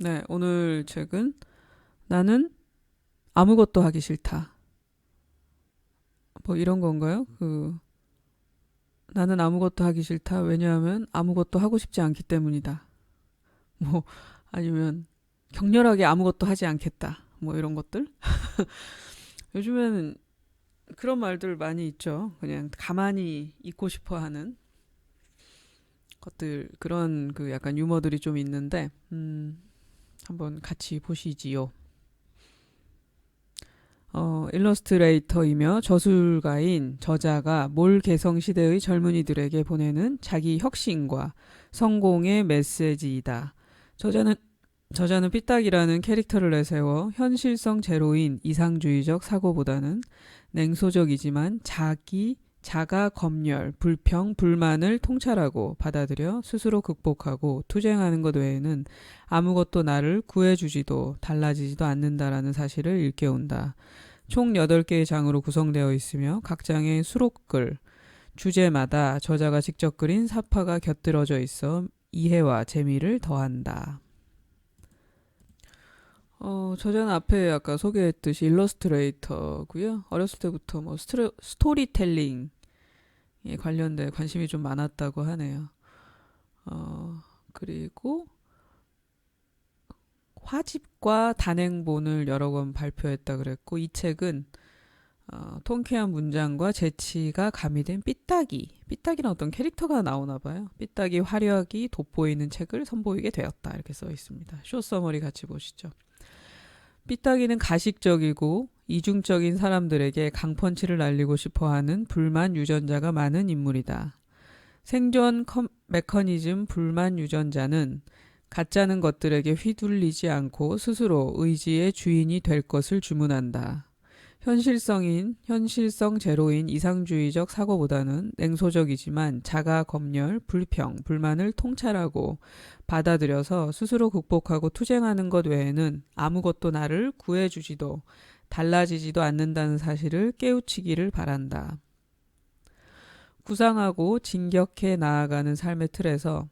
네, 오늘 책은 나는 아무것도 하기 싫다. 뭐 이런 건가요? 나는 아무것도 하기 싫다. 왜냐하면 아무것도 하고 싶지 않기 때문이다. 뭐 아니면 격렬하게 아무것도 하지 않겠다. 뭐 이런 것들. 요즘에는 그런 말들 많이 있죠. 그냥 가만히 있고 싶어 하는 것들, 그런 약간 유머들이 좀 있는데, 한번 같이 보시지요. 일러스트레이터이며 저술가인 저자가 몰 개성 시대의 젊은이들에게 보내는 자기 혁신과 성공의 메시지이다. 저자는 저자는 삐딱이라는 캐릭터를 내세워 현실성 제로인 이상주의적 사고보다는 냉소적이지만 자가 검열, 불평, 불만을 통찰하고 받아들여 스스로 극복하고 투쟁하는 것 외에는 아무것도 나를 구해주지도 달라지지도 않는다라는 사실을 일깨운다. 총 8개의 장으로 구성되어 있으며 각 장의 수록글, 주제마다 저자가 직접 그린 사파가 곁들여져 있어 이해와 재미를 더한다. 저자는 앞에 아까 소개했듯이 일러스트레이터고요. 어렸을 때부터 뭐 스토리텔링에 관련된 관심이 좀 많았다고 하네요. 그리고 화집과 단행본을 여러 권 발표했다 그랬고, 이 책은 통쾌한 문장과 재치가 가미된 삐딱이란 어떤 캐릭터가 나오나 봐요. 삐딱이 화력이 돋보이는 책을 선보이게 되었다. 이렇게 써 있습니다. 쇼 서머리 같이 보시죠. 삐딱이는 가식적이고 이중적인 사람들에게 강펀치를 날리고 싶어하는 불만 유전자가 많은 인물이다. 생존 메커니즘 불만 유전자는 가짜는 것들에게 휘둘리지 않고 스스로 의지의 주인이 될 것을 주문한다. 현실성 제로인 이상주의적 사고보다는 냉소적이지만 자가 검열, 불평, 불만을 통찰하고 받아들여서 스스로 극복하고 투쟁하는 것 외에는 아무것도 나를 구해주지도 달라지지도 않는다는 사실을 깨우치기를 바란다. 구상하고 진격해 나아가는 삶의 틀에서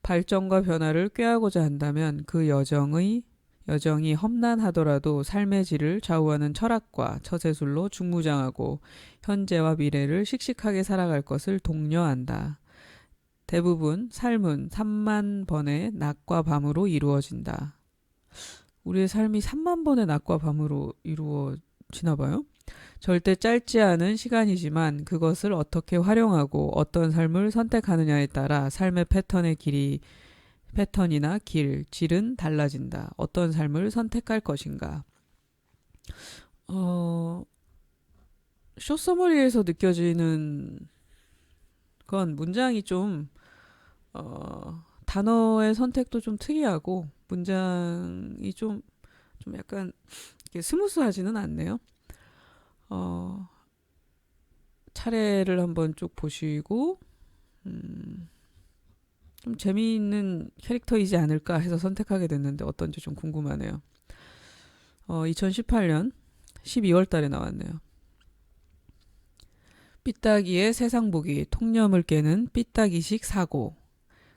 발전과 변화를 꾀하고자 한다면 그 여정이 험난하더라도 삶의 질을 좌우하는 철학과 처세술로 중무장하고 현재와 미래를 씩씩하게 살아갈 것을 독려한다. 대부분 삶은 3만 번의 낮과 밤으로 이루어진다. 우리의 삶이 3만 번의 낮과 밤으로 이루어지나 봐요. 절대 짧지 않은 시간이지만 그것을 어떻게 활용하고 어떤 삶을 선택하느냐에 따라 삶의 패턴이나 질은 달라진다. 어떤 삶을 선택할 것인가. 어, 쇼 서머리에서 느껴지는 건 문장이 좀, 단어의 선택도 좀 특이하고, 문장이 좀 약간 스무스하지는 않네요. 어, 차례를 한번 쭉 보시고, 좀 재미있는 캐릭터이지 않을까 해서 선택하게 됐는데 어떤지 좀 궁금하네요. 2018년 12월 달에 나왔네요. 삐딱이의 세상 보기, 통념을 깨는 삐딱이식 사고.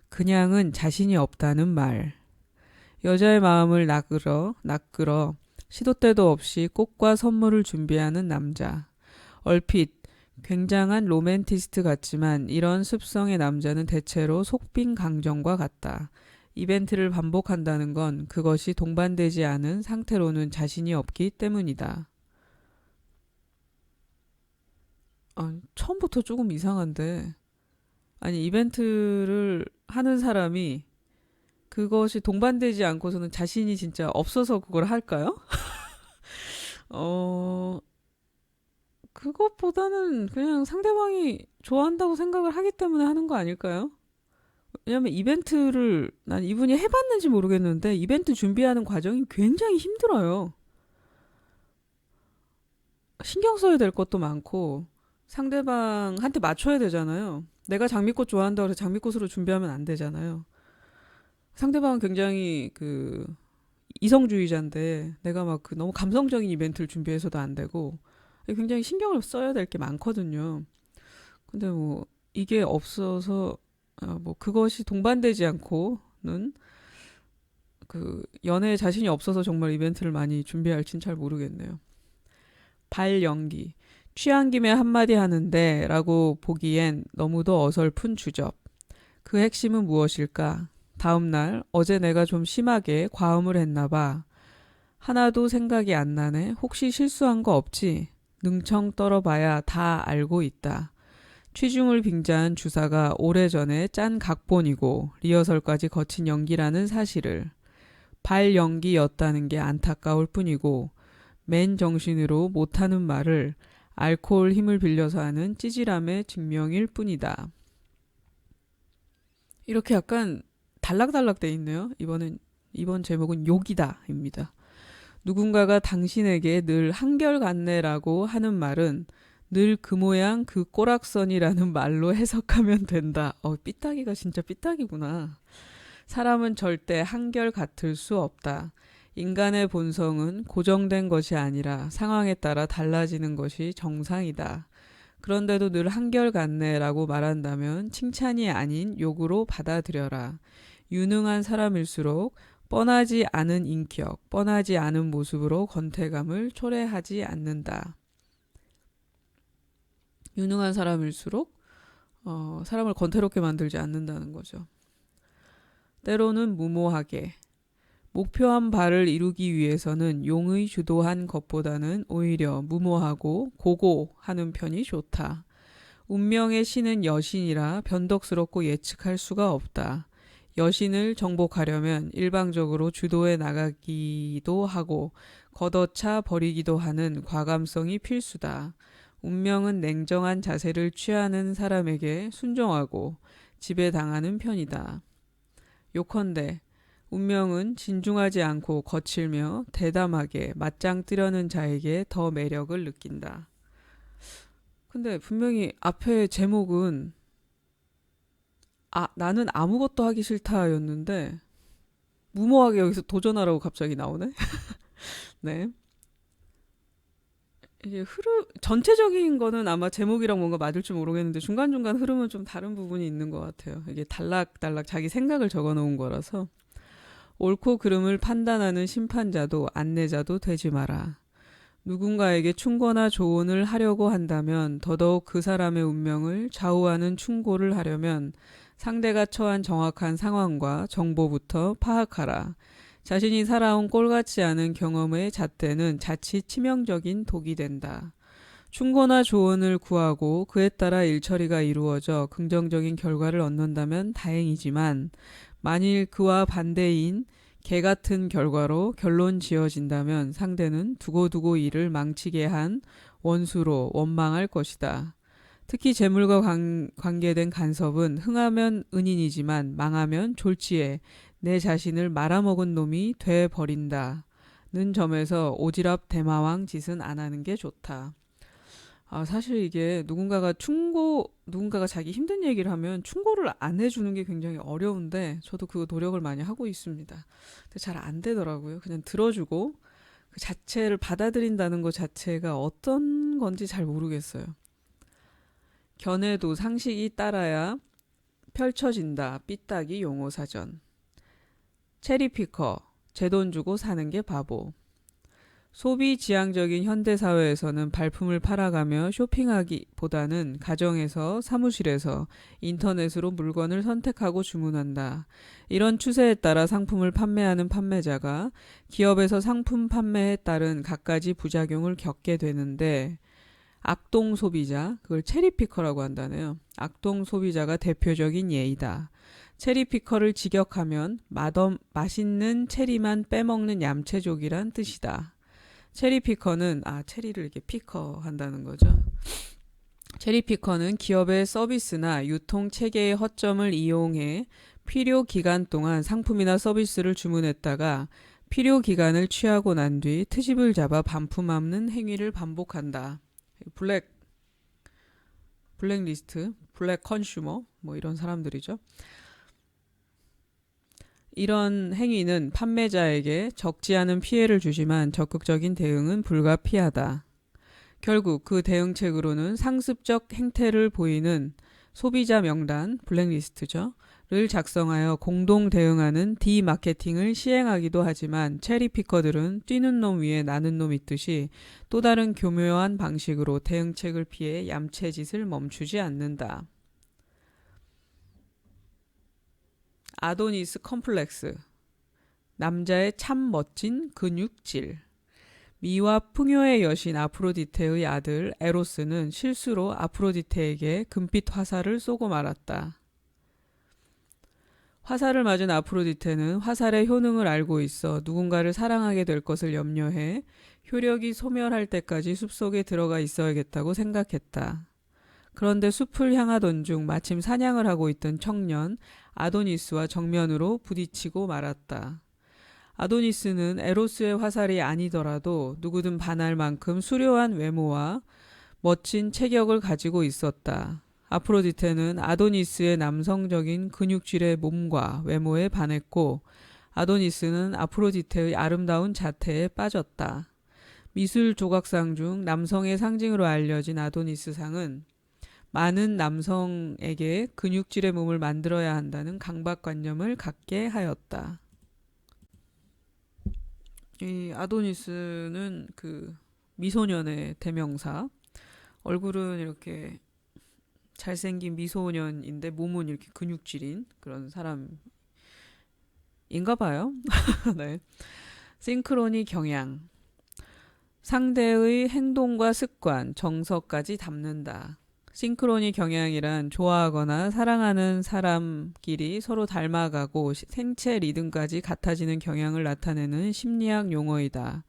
그냥은 자신이 없다는 말. 여자의 마음을 낚으러 시도 때도 없이 꽃과 선물을 준비하는 남자. 얼핏 굉장한 로맨티스트 같지만 이런 습성의 남자는 대체로 속빈 강정과 같다. 이벤트를 반복한다는 건 그것이 동반되지 않은 상태로는 자신이 없기 때문이다. 처음부터 조금 이상한데. 아니, 이벤트를 하는 사람이 그것이 동반되지 않고서는 자신이 진짜 없어서 그걸 할까요? 어, 그것보다는 그냥 상대방이 좋아한다고 생각을 하기 때문에 하는 거 아닐까요? 왜냐면 난 이분이 해봤는지 모르겠는데 이벤트 준비하는 과정이 굉장히 힘들어요. 신경 써야 될 것도 많고 상대방한테 맞춰야 되잖아요. 내가 장미꽃 좋아한다고 해서 장미꽃으로 준비하면 안 되잖아요. 상대방은 굉장히 이성주의자인데 내가 막 너무 감성적인 이벤트를 준비해서도 안 되고 굉장히 신경을 써야 될 게 많거든요. 근데 뭐 이게 없어서 뭐 그것이 동반되지 않고는 그 연애에 자신이 없어서 정말 이벤트를 많이 준비할진 잘 모르겠네요. 발연기. 취한 김에 한마디 하는데 라고 보기엔 너무도 어설픈 주접. 그 핵심은 무엇일까? 다음날 어제 내가 좀 심하게 과음을 했나 봐. 하나도 생각이 안 나네. 혹시 실수한 거 없지? 능청 떨어봐야 다 알고 있다. 취중을 빙자한 주사가 오래전에 짠 각본이고 리허설까지 거친 연기라는 사실을 발연기였다는 게 안타까울 뿐이고 맨 정신으로 못하는 말을 알코올 힘을 빌려서 하는 찌질함의 증명일 뿐이다. 이렇게 약간 달락달락 돼 있네요. 이번 제목은 욕이다입니다. 누군가가 당신에게 늘 한결같네라고 하는 말은 늘 그 모양 그 꼬락선이라는 말로 해석하면 된다. 삐딱이가 진짜 삐딱이구나. 사람은 절대 한결 같을 수 없다. 인간의 본성은 고정된 것이 아니라 상황에 따라 달라지는 것이 정상이다. 그런데도 늘 한결같네라고 말한다면 칭찬이 아닌 욕으로 받아들여라. 유능한 사람일수록 뻔하지 않은 인격, 뻔하지 않은 모습으로 권태감을 초래하지 않는다. 유능한 사람일수록 사람을 권태롭게 만들지 않는다는 거죠. 때로는 무모하게. 목표한 바를 이루기 위해서는 용의 주도한 것보다는 오히려 무모하고 고고하는 편이 좋다. 운명의 신은 여신이라 변덕스럽고 예측할 수가 없다. 여신을 정복하려면 일방적으로 주도해 나가기도 하고 걷어차 버리기도 하는 과감성이 필수다. 운명은 냉정한 자세를 취하는 사람에게 순종하고 지배당하는 편이다. 요컨대 운명은 진중하지 않고 거칠며 대담하게 맞짱 뜨려는 자에게 더 매력을 느낀다. 근데 분명히 앞에 제목은 나는 아무것도 하기 싫다였는데 무모하게 여기서 도전하라고 갑자기 나오네. 네. 이게 전체적인 거는 아마 제목이랑 뭔가 맞을지 모르겠는데 중간중간 흐름은 좀 다른 부분이 있는 것 같아요. 이게 달락달락 자기 생각을 적어 놓은 거라서. 옳고 그름을 판단하는 심판자도 안내자도 되지 마라. 누군가에게 충고나 조언을 하려고 한다면 더더욱 그 사람의 운명을 좌우하는 충고를 하려면 상대가 처한 정확한 상황과 정보부터 파악하라. 자신이 살아온 꼴같지 않은 경험의 잣대는 자칫 치명적인 독이 된다. 충고나 조언을 구하고 그에 따라 일처리가 이루어져 긍정적인 결과를 얻는다면 다행이지만 만일 그와 반대인 개같은 결과로 결론 지어진다면 상대는 두고두고 일을 망치게 한 원수로 원망할 것이다. 특히 재물과 관계된 간섭은 흥하면 은인이지만 망하면 졸지에 내 자신을 말아먹은 놈이 돼버린다는 점에서 오지랖 대마왕 짓은 안 하는 게 좋다. 사실 이게 누군가가 자기 힘든 얘기를 하면 충고를 안 해주는 게 굉장히 어려운데 저도 그 노력을 많이 하고 있습니다. 근데 잘 안 되더라고요. 그냥 들어주고 그 자체를 받아들인다는 것 자체가 어떤 건지 잘 모르겠어요. 견해도 상식이 따라야 펼쳐진다. 삐딱이 용어사전. 체리피커. 제 돈 주고 사는 게 바보. 소비 지향적인 현대사회에서는 발품을 팔아가며 쇼핑하기보다는 가정에서 사무실에서 인터넷으로 물건을 선택하고 주문한다. 이런 추세에 따라 상품을 판매하는 판매자가 기업에서 상품 판매에 따른 갖가지 부작용을 겪게 되는데 악동 소비자, 그걸 체리피커라고 한다네요. 악동 소비자가 대표적인 예이다. 체리피커를 직역하면 맛있는 체리만 빼먹는 얌체족이란 뜻이다. 체리피커는 체리를 이렇게 피커 한다는 거죠. 체리피커는 기업의 서비스나 유통 체계의 허점을 이용해 필요 기간 동안 상품이나 서비스를 주문했다가 필요 기간을 취하고 난 뒤 트집을 잡아 반품하는 행위를 반복한다. 블랙리스트, 블랙 컨슈머 이런 사람들이죠. 이런 행위는 판매자에게 적지 않은 피해를 주지만 적극적인 대응은 불가피하다. 결국 그 대응책으로는 상습적 행태를 보이는 소비자 명단, 블랙리스트죠. 작성하여 공동 대응하는 디마케팅을 시행하기도 하지만 체리피커들은 뛰는 놈 위에 나는 놈 있듯이 또 다른 교묘한 방식으로 대응책을 피해 얌체짓을 멈추지 않는다. 아도니스 컴플렉스. 남자의 참 멋진 근육질. 미와 풍요의 여신 아프로디테의 아들 에로스는 실수로 아프로디테에게 금빛 화살을 쏘고 말았다. 화살을 맞은 아프로디테는 화살의 효능을 알고 있어 누군가를 사랑하게 될 것을 염려해 효력이 소멸할 때까지 숲속에 들어가 있어야겠다고 생각했다. 그런데 숲을 향하던 중 마침 사냥을 하고 있던 청년 아도니스와 정면으로 부딪히고 말았다. 아도니스는 에로스의 화살이 아니더라도 누구든 반할 만큼 수려한 외모와 멋진 체격을 가지고 있었다. 아프로디테는 아도니스의 남성적인 근육질의 몸과 외모에 반했고 아도니스는 아프로디테의 아름다운 자태에 빠졌다. 미술 조각상 중 남성의 상징으로 알려진 아도니스상은 많은 남성에게 근육질의 몸을 만들어야 한다는 강박관념을 갖게 하였다. 이 아도니스는 그 미소년의 대명사. 얼굴은 이렇게 잘생긴 미소년인데 몸은 이렇게 근육질인 그런 사람인가 봐요. 네. 싱크로니 경향. 상대의 행동과 습관, 정서까지 담는다. 싱크로니 경향이란 좋아하거나 사랑하는 사람끼리 서로 닮아가고 생체 리듬까지 같아지는 경향을 나타내는 심리학 용어이다.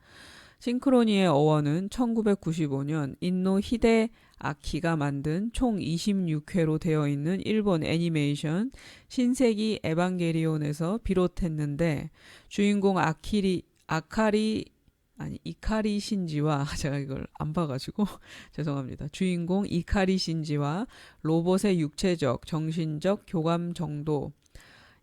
싱크로니의 어원은 1995년 인노 히데아키가 만든 총 26회로 되어 있는 일본 애니메이션 신세기 에반게리온에서 비롯했는데 주인공 이카리 신지와 제가 이걸 안 봐가지고 죄송합니다. 주인공 이카리 신지와 로봇의 육체적, 정신적 교감 정도,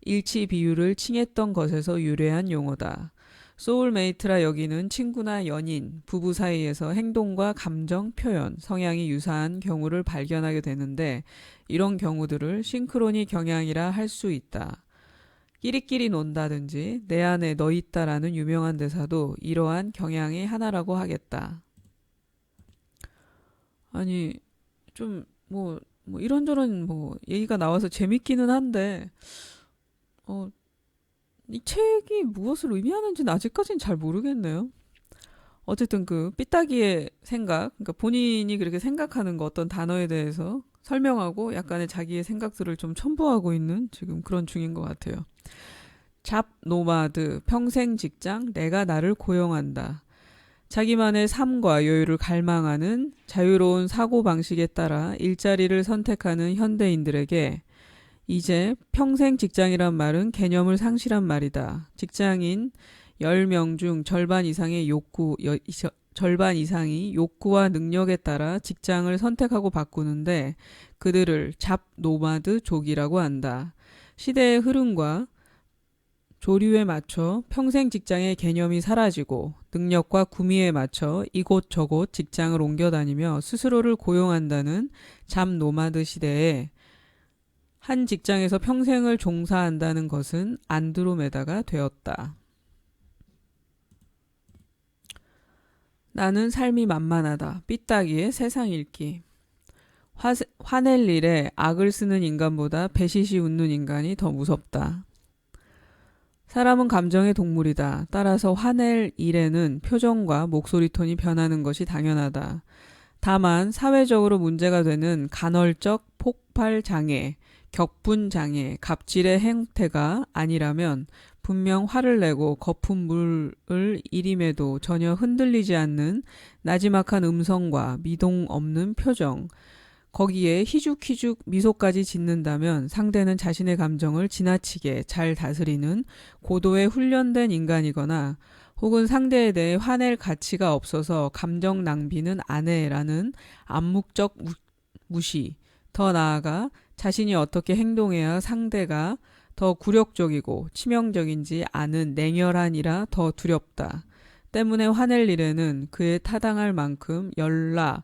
일치 비율을 칭했던 것에서 유래한 용어다. 소울메이트라 여기는 친구나 연인, 부부 사이에서 행동과 감정, 표현, 성향이 유사한 경우를 발견하게 되는데 이런 경우들을 싱크로니 경향이라 할 수 있다. 끼리끼리 논다든지 내 안에 너 있다라는 유명한 대사도 이러한 경향의 하나라고 하겠다. 아니 좀 뭐 이런저런 얘기가 나와서 재밌기는 한데 이 책이 무엇을 의미하는지는 아직까지는 잘 모르겠네요. 어쨌든 그 삐딱이의 생각, 그러니까 본인이 그렇게 생각하는 거 어떤 단어에 대해서 설명하고 약간의 자기의 생각들을 좀 첨부하고 있는 지금 그런 중인 것 같아요. 잡 노마드, 평생 직장, 내가 나를 고용한다. 자기만의 삶과 여유를 갈망하는 자유로운 사고방식에 따라 일자리를 선택하는 현대인들에게 이제 평생 직장이란 말은 개념을 상실한 말이다. 직장인 10명 중 절반 이상이 욕구와 능력에 따라 직장을 선택하고 바꾸는데 그들을 잡 노마드족이라고 한다. 시대의 흐름과 조류에 맞춰 평생 직장의 개념이 사라지고 능력과 구미에 맞춰 이곳저곳 직장을 옮겨 다니며 스스로를 고용한다는 잡 노마드 시대에 한 직장에서 평생을 종사한다는 것은 안드로메다가 되었다. 나는 삶이 만만하다. 삐딱이의 세상 읽기. 화낼 일에 악을 쓰는 인간보다 배시시 웃는 인간이 더 무섭다. 사람은 감정의 동물이다. 따라서 화낼 일에는 표정과 목소리 톤이 변하는 것이 당연하다. 다만 사회적으로 문제가 되는 간헐적 폭발 장애, 격분 장애, 갑질의 행태가 아니라면 분명 화를 내고 거품물을 일임에도 전혀 흔들리지 않는 나지막한 음성과 미동 없는 표정, 거기에 희죽희죽 미소까지 짓는다면 상대는 자신의 감정을 지나치게 잘 다스리는 고도의 훈련된 인간이거나 혹은 상대에 대해 화낼 가치가 없어서 감정 낭비는 안 해라는 암묵적 무시, 더 나아가 자신이 어떻게 행동해야 상대가 더 굴욕적이고 치명적인지 아는 냉혈한이라 더 두렵다. 때문에 화낼 일에는 그에 타당할 만큼 열나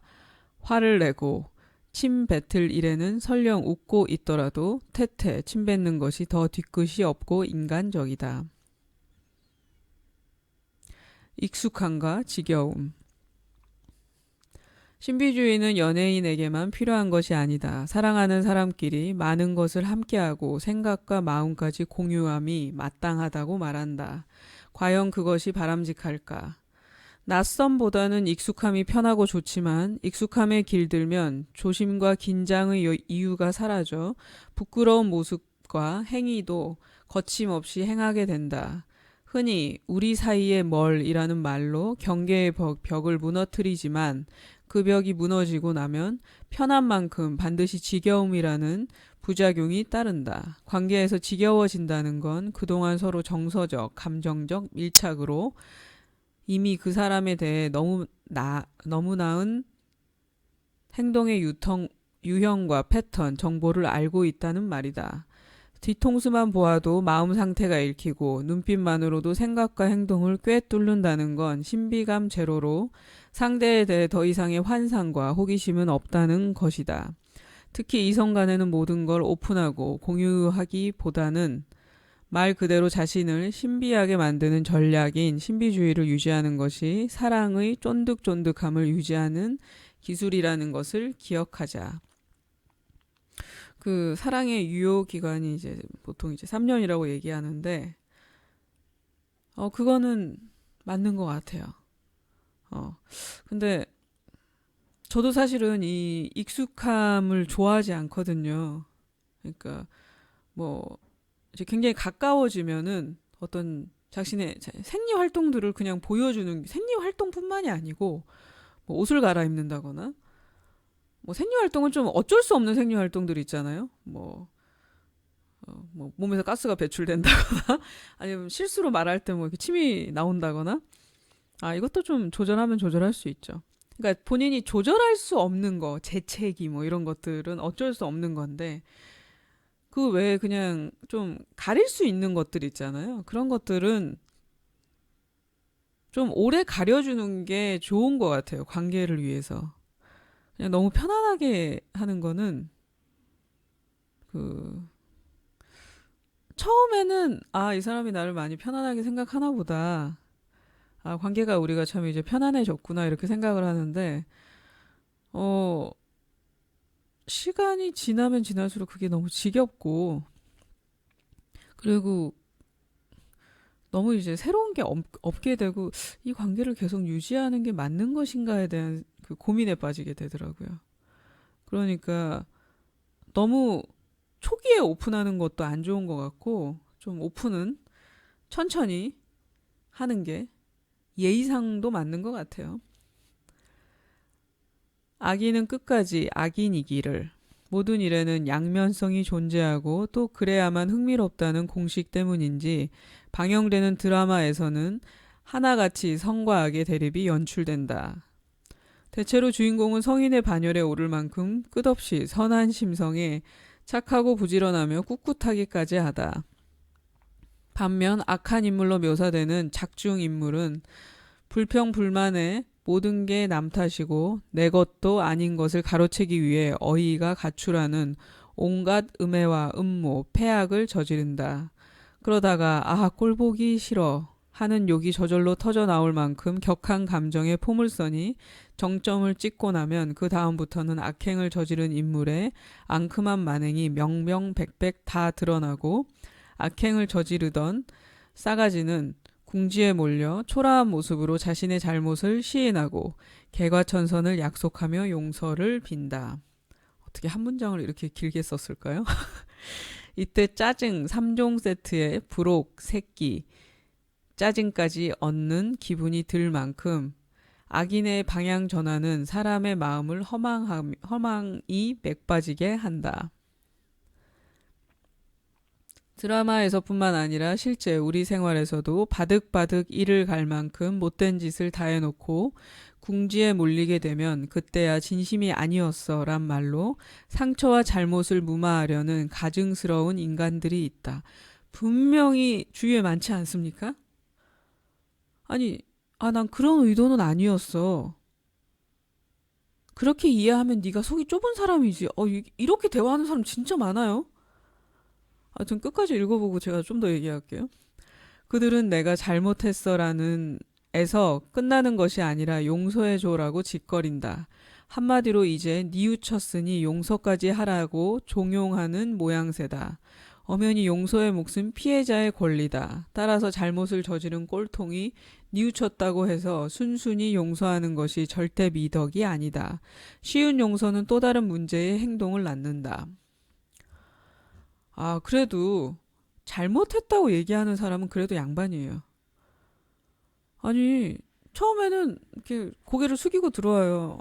화를 내고 침 뱉을 일에는 설령 웃고 있더라도 태태 침 뱉는 것이 더 뒤끝이 없고 인간적이다. 익숙함과 지겨움. 신비주의는 연예인에게만 필요한 것이 아니다. 사랑하는 사람끼리 많은 것을 함께하고 생각과 마음까지 공유함이 마땅하다고 말한다. 과연 그것이 바람직할까? 낯섦보다는 익숙함이 편하고 좋지만 익숙함에 길들면 조심과 긴장의 이유가 사라져 부끄러운 모습과 행위도 거침없이 행하게 된다. 흔히 우리 사이의 멀이라는 말로 경계의 벽을 무너뜨리지만 그 벽이 무너지고 나면 편한 만큼 반드시 지겨움이라는 부작용이 따른다. 관계에서 지겨워진다는 건 그동안 서로 정서적, 감정적 밀착으로 이미 그 사람에 대해 너무 나은 행동의 유형과 패턴, 정보를 알고 있다는 말이다. 뒤통수만 보아도 마음 상태가 읽히고 눈빛만으로도 생각과 행동을 꿰뚫는다는 건 신비감 제로로 상대에 대해 더 이상의 환상과 호기심은 없다는 것이다. 특히 이성 간에는 모든 걸 오픈하고 공유하기보다는 말 그대로 자신을 신비하게 만드는 전략인 신비주의를 유지하는 것이 사랑의 쫀득쫀득함을 유지하는 기술이라는 것을 기억하자. 그 사랑의 유효 기간이 이제 보통 이제 3년이라고 얘기하는데, 그거는 맞는 것 같아요. 근데 저도 사실은 이 익숙함을 좋아하지 않거든요. 그러니까 뭐 이제 굉장히 가까워지면은 어떤 자신의 생리 활동들을 그냥 보여주는 생리 활동뿐만이 아니고 뭐 옷을 갈아입는다거나 뭐 생리 활동은 좀 어쩔 수 없는 생리 활동들이 있잖아요. 뭐 몸에서 가스가 배출된다거나 아니면 실수로 말할 때 뭐 이렇게 침이 나온다거나 이것도 좀 조절하면 조절할 수 있죠. 그러니까 본인이 조절할 수 없는 거, 재채기 뭐 이런 것들은 어쩔 수 없는 건데 그 외에 그냥 좀 가릴 수 있는 것들 있잖아요. 그런 것들은 좀 오래 가려주는 게 좋은 것 같아요. 관계를 위해서. 그냥 너무 편안하게 하는 거는 그 처음에는 이 사람이 나를 많이 편안하게 생각하나 보다. 관계가 우리가 참 이제 편안해졌구나 이렇게 생각을 하는데 시간이 지나면 지날수록 그게 너무 지겹고 그리고 너무 이제 새로운 게 없게 되고 이 관계를 계속 유지하는 게 맞는 것인가에 대한 그 고민에 빠지게 되더라고요. 그러니까 너무 초기에 오픈하는 것도 안 좋은 것 같고 좀 오픈은 천천히 하는 게 예의상도 맞는 것 같아요. 악인은 끝까지 악인이기를. 모든 일에는 양면성이 존재하고 또 그래야만 흥미롭다는 공식 때문인지 방영되는 드라마에서는 하나같이 성과 악의 대립이 연출된다. 대체로 주인공은 성인의 반열에 오를 만큼 끝없이 선한 심성에 착하고 부지런하며 꿋꿋하기까지 하다. 반면 악한 인물로 묘사되는 작중 인물은 불평불만에 모든 게 남 탓이고 내 것도 아닌 것을 가로채기 위해 어이가 가출하는 온갖 음해와 음모, 패악을 저지른다. 그러다가 꼴보기 싫어 하는 욕이 저절로 터져 나올 만큼 격한 감정의 포물선이 정점을 찍고 나면 그 다음부터는 악행을 저지른 인물의 앙큼한 만행이 명명백백 다 드러나고 악행을 저지르던 싸가지는 궁지에 몰려 초라한 모습으로 자신의 잘못을 시인하고 개과천선을 약속하며 용서를 빈다. 어떻게 한 문장을 이렇게 길게 썼을까요? 이때 짜증 3종 세트에 부록, 새끼, 짜증까지 얻는 기분이 들 만큼 악인의 방향 전환은 사람의 마음을 허망이 맥빠지게 한다. 드라마에서뿐만 아니라 실제 우리 생활에서도 바득바득 이를 갈 만큼 못된 짓을 다 해놓고 궁지에 몰리게 되면 그때야 진심이 아니었어 란 말로 상처와 잘못을 무마하려는 가증스러운 인간들이 있다. 분명히 주위에 많지 않습니까? 아니, 난 그런 의도는 아니었어. 그렇게 이해하면 네가 속이 좁은 사람이지. 이렇게 대화하는 사람 진짜 많아요. 하여튼 끝까지 읽어보고 제가 좀 더 얘기할게요. 그들은 내가 잘못했어라는 에서 끝나는 것이 아니라 용서해줘라고 짓거린다. 한마디로 이제 뉘우쳤으니 용서까지 하라고 종용하는 모양새다. 엄연히 용서의 몫은 피해자의 권리다. 따라서 잘못을 저지른 꼴통이 뉘우쳤다고 해서 순순히 용서하는 것이 절대 미덕이 아니다. 쉬운 용서는 또 다른 문제의 행동을 낳는다. 그래도 잘못했다고 얘기하는 사람은 그래도 양반이에요. 아니, 처음에는 이렇게 고개를 숙이고 들어와요.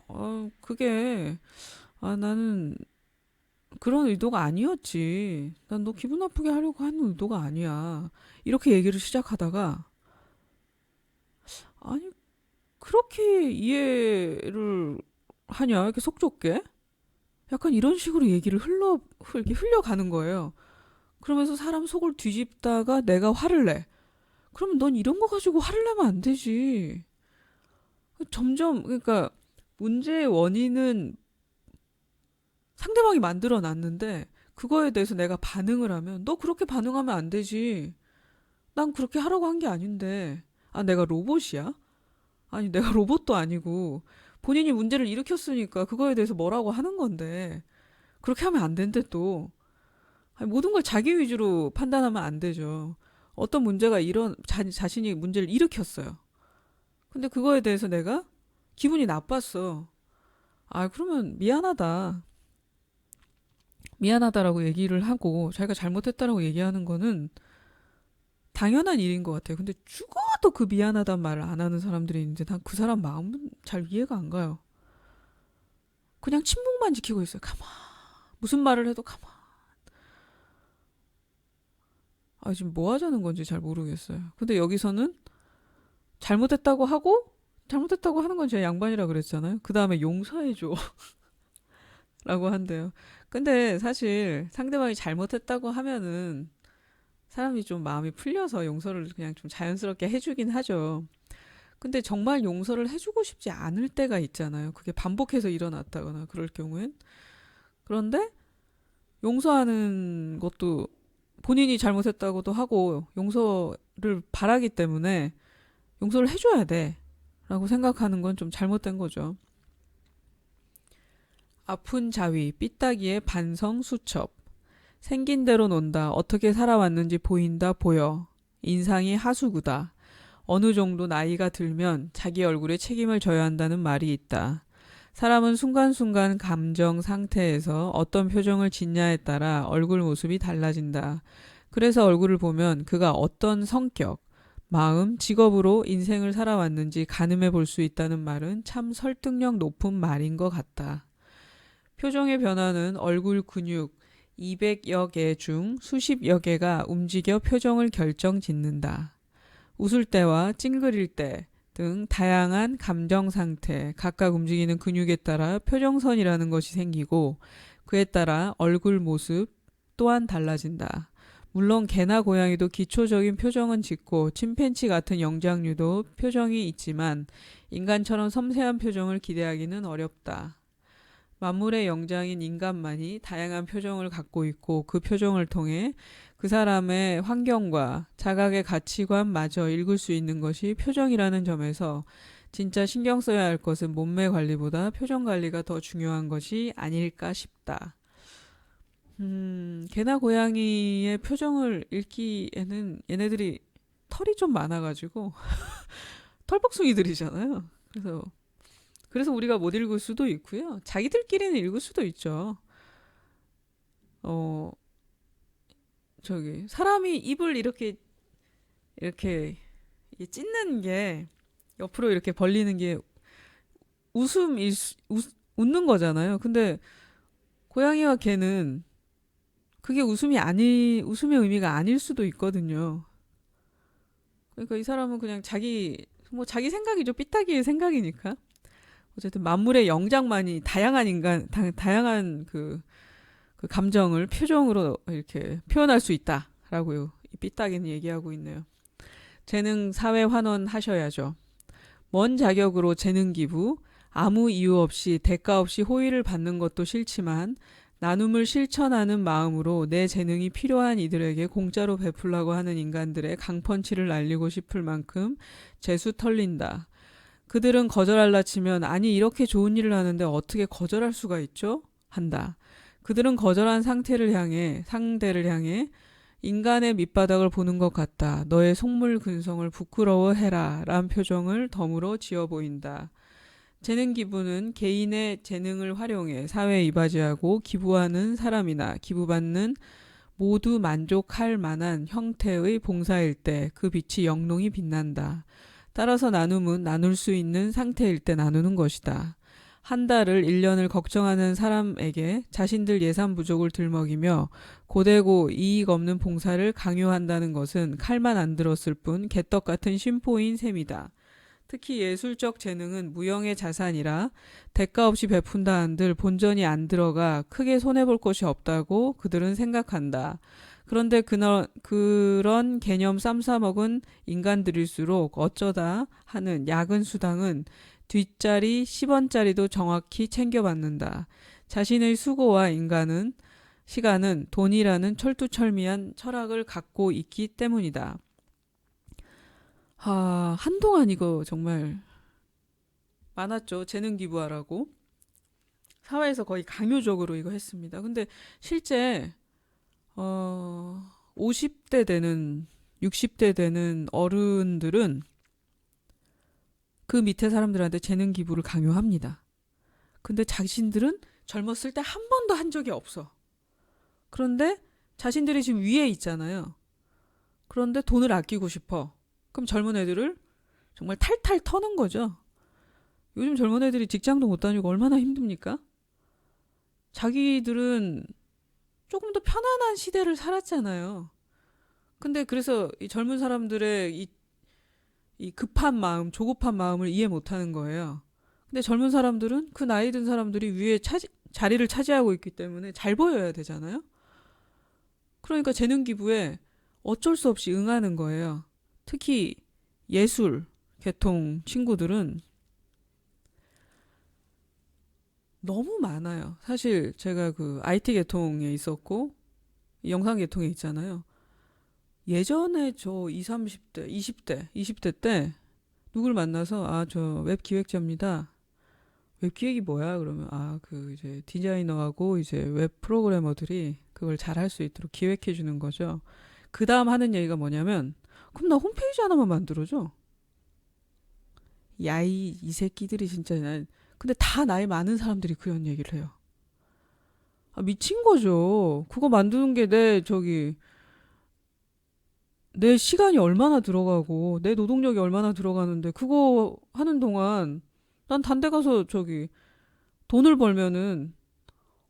나는 그런 의도가 아니었지. 난 너 기분 나쁘게 하려고 하는 의도가 아니야. 이렇게 얘기를 시작하다가, 아니, 그렇게 이해를 하냐? 이렇게 속 좁게? 약간 이런 식으로 얘기를 이렇게 흘려가는 거예요. 그러면서 사람 속을 뒤집다가 내가 화를 내. 그러면 넌 이런 거 가지고 화를 내면 안 되지. 점점, 그러니까 문제의 원인은 상대방이 만들어 놨는데 그거에 대해서 내가 반응을 하면 너 그렇게 반응하면 안 되지. 난 그렇게 하라고 한 게 아닌데. 내가 로봇이야? 아니, 내가 로봇도 아니고 본인이 문제를 일으켰으니까 그거에 대해서 뭐라고 하는 건데 그렇게 하면 안 된대 또. 모든 걸 자기 위주로 판단하면 안 되죠. 어떤 문제가 자신이 문제를 일으켰어요. 근데 그거에 대해서 내가 기분이 나빴어. 그러면 미안하다라고 얘기를 하고 자기가 잘못했다라고 얘기하는 거는 당연한 일인 것 같아요. 근데 죽어도 그 미안하다는 말을 안 하는 사람들이 있는데 난 그 사람 마음은 잘 이해가 안 가요. 그냥 침묵만 지키고 있어요. 가만. 무슨 말을 해도 가만. 지금 뭐 하자는 건지 잘 모르겠어요. 근데 여기서는 잘못했다고 하는 건 제가 양반이라 그랬잖아요. 그 다음에 용서해줘. 라고 한대요. 근데 사실 상대방이 잘못했다고 하면은 사람이 좀 마음이 풀려서 용서를 그냥 좀 자연스럽게 해주긴 하죠. 근데 정말 용서를 해주고 싶지 않을 때가 있잖아요. 그게 반복해서 일어났다거나 그럴 경우엔. 그런데 용서하는 것도 본인이 잘못했다고도 하고 용서를 바라기 때문에 용서를 해줘야 돼 라고 생각하는 건 좀 잘못된 거죠. 아픈 자위, 삐딱이의 반성 수첩. 생긴 대로 논다. 어떻게 살아왔는지 보인다 보여. 인상이 하수구다. 어느 정도 나이가 들면 자기 얼굴에 책임을 져야 한다는 말이 있다. 사람은 순간순간 감정 상태에서 어떤 표정을 짓냐에 따라 얼굴 모습이 달라진다. 그래서 얼굴을 보면 그가 어떤 성격, 마음, 직업으로 인생을 살아왔는지 가늠해 볼 수 있다는 말은 참 설득력 높은 말인 것 같다. 표정의 변화는 얼굴 근육 200여 개 중 수십여 개가 움직여 표정을 결정짓는다. 웃을 때와 찡그릴 때 등 다양한 감정 상태, 각각 움직이는 근육에 따라 표정선이라는 것이 생기고 그에 따라 얼굴 모습 또한 달라진다. 물론 개나 고양이도 기초적인 표정은 짓고 침팬치 같은 영장류도 표정이 있지만 인간처럼 섬세한 표정을 기대하기는 어렵다. 만물의 영장인 인간만이 다양한 표정을 갖고 있고 그 표정을 통해 그 사람의 환경과 자각의 가치관마저 읽을 수 있는 것이 표정이라는 점에서 진짜 신경 써야 할 것은 몸매 관리보다 표정 관리가 더 중요한 것이 아닐까 싶다. 개나 고양이의 표정을 읽기에는 얘네들이 털이 좀 많아가지고 털복숭이들이잖아요. 그래서 우리가 못 읽을 수도 있고요. 자기들끼리는 읽을 수도 있죠. 사람이 입을 이렇게 찢는 게 옆으로 이렇게 벌리는 게 웃는 거잖아요. 근데 고양이와 개는 그게 웃음의 의미가 아닐 수도 있거든요. 그러니까 이 사람은 그냥 자기 생각이죠. 삐딱이의 생각이니까. 어쨌든 만물의 영장만이 다양한 그 감정을 표정으로 이렇게 표현할 수 있다라고 이 삐딱이는 얘기하고 있네요. 재능 사회 환원 하셔야죠. 뭔 자격으로 재능 기부, 아무 이유 없이 대가 없이 호의를 받는 것도 싫지만 나눔을 실천하는 마음으로 내 재능이 필요한 이들에게 공짜로 베풀라고 하는 인간들의 강펀치를 날리고 싶을 만큼 재수 털린다. 그들은 거절할라 치면 아니 이렇게 좋은 일을 하는데 어떻게 거절할 수가 있죠? 한다. 그들은 거절한 상대를 향해 인간의 밑바닥을 보는 것 같다. 너의 속물 근성을 부끄러워해라. 란 표정을 덤으로 지어 보인다. 재능 기부는 개인의 재능을 활용해 사회에 이바지하고 기부하는 사람이나 기부받는 모두 만족할 만한 형태의 봉사일 때 그 빛이 영롱히 빛난다. 따라서 나눔은 나눌 수 있는 상태일 때 나누는 것이다. 한 달을 1년을 걱정하는 사람에게 자신들 예산 부족을 들먹이며 고되고 이익 없는 봉사를 강요한다는 것은 칼만 안 들었을 뿐 개떡 같은 심포인 셈이다. 특히 예술적 재능은 무형의 자산이라 대가 없이 베푼다 한들 본전이 안 들어가 크게 손해볼 것이 없다고 그들은 생각한다. 그런데 그런 개념 쌈싸먹은 인간들일수록 어쩌다 하는 야근 수당은 뒷자리 10원짜리도 정확히 챙겨받는다. 자신의 수고와 시간은 돈이라는 철두철미한 철학을 갖고 있기 때문이다. 한동안 이거 정말 많았죠. 재능 기부하라고. 사회에서 거의 강요적으로 이거 했습니다. 근데 실제 50대 되는 60대 되는 어른들은 그 밑에 사람들한테 재능 기부를 강요합니다. 근데 자신들은 젊었을 때 한 번도 한 적이 없어. 그런데 자신들이 지금 위에 있잖아요. 그런데 돈을 아끼고 싶어. 그럼 젊은 애들을 정말 탈탈 터는 거죠. 요즘 젊은 애들이 직장도 못 다니고 얼마나 힘듭니까? 자기들은 조금 더 편안한 시대를 살았잖아요. 근데 그래서 이 젊은 사람들의 이 급한 마음, 조급한 마음을 이해 못 하는 거예요. 근데 젊은 사람들은 그 나이 든 사람들이 위에 자리를 차지하고 있기 때문에 잘 보여야 되잖아요. 그러니까 재능 기부에 어쩔 수 없이 응하는 거예요. 특히 예술 계통 친구들은 너무 많아요. 사실 제가 그 IT 계통에 있었고 영상 계통에 있잖아요. 예전에 저 20, 30대, 20대 때 누굴 만나서 저 웹 기획자입니다. 웹 기획이 뭐야? 그러면 그 이제 디자이너하고 이제 웹 프로그래머들이 그걸 잘 할 수 있도록 기획해 주는 거죠. 그 다음 하는 얘기가 뭐냐면 그럼 나 홈페이지 하나만 만들어줘. 야이 이 새끼들이 진짜 근데 다 나이 많은 사람들이 그런 얘기를 해요. 미친 거죠. 그거 만드는 게 내 시간이 얼마나 들어가고 내 노동력이 얼마나 들어가는데 그거 하는 동안 난 딴 데 가서 돈을 벌면은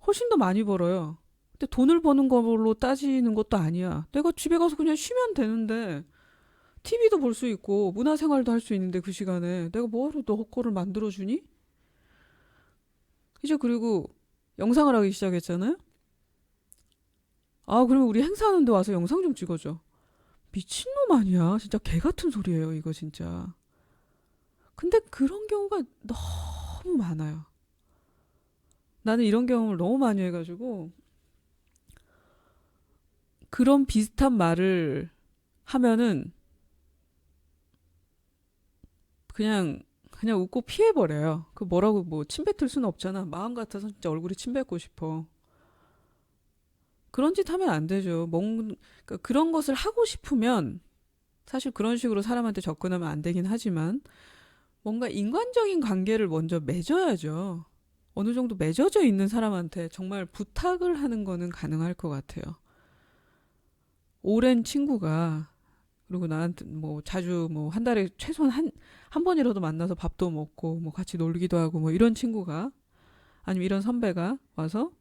훨씬 더 많이 벌어요. 근데 돈을 버는 걸로 따지는 것도 아니야. 내가 집에 가서 그냥 쉬면 되는데 TV도 볼 수 있고 문화생활도 할 수 있는데 그 시간에 내가 뭐하러 너 거를 만들어주니? 이제 그리고 영상을 하기 시작했잖아요. 그러면 우리 행사하는데 와서 영상 좀 찍어줘. 미친놈 아니야. 진짜 개 같은 소리예요, 이거 진짜. 근데 그런 경우가 너무 많아요. 나는 이런 경험을 너무 많이 해가지고 그런 비슷한 말을 하면은 그냥 웃고 피해버려요. 그 뭐라고 뭐 침뱉을 수는 없잖아. 마음 같아서 진짜 얼굴에 침뱉고 싶어. 그런 짓 하면 안 되죠. 그러니까 그런 것을 하고 싶으면 사실 그런 식으로 사람한테 접근하면 안 되긴 하지만 뭔가 인간적인 관계를 먼저 맺어야죠. 어느 정도 맺어져 있는 사람한테 정말 부탁을 하는 거는 가능할 것 같아요. 오랜 친구가 그리고 나한테 뭐 자주 뭐 한 달에 최소한 한 번이라도 만나서 밥도 먹고 뭐 같이 놀기도 하고 뭐 이런 친구가 아니면 이런 선배가 와서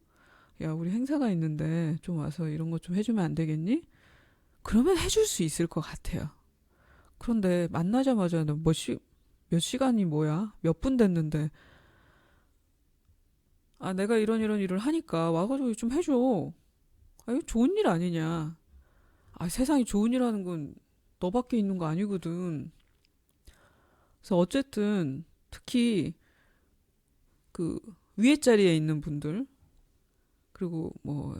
야, 우리 행사가 있는데 좀 와서 이런 거 좀 해주면 안 되겠니? 그러면 해줄 수 있을 것 같아요. 그런데 만나자마자 몇 시간이 뭐야? 몇 분 됐는데 내가 이런 일을 하니까 와가지고 좀 해줘. 이거 좋은 일 아니냐. 세상에 좋은 일 하는 건 너밖에 있는 거 아니거든. 그래서 어쨌든 특히 그 위에 자리에 있는 분들, 그리고 뭐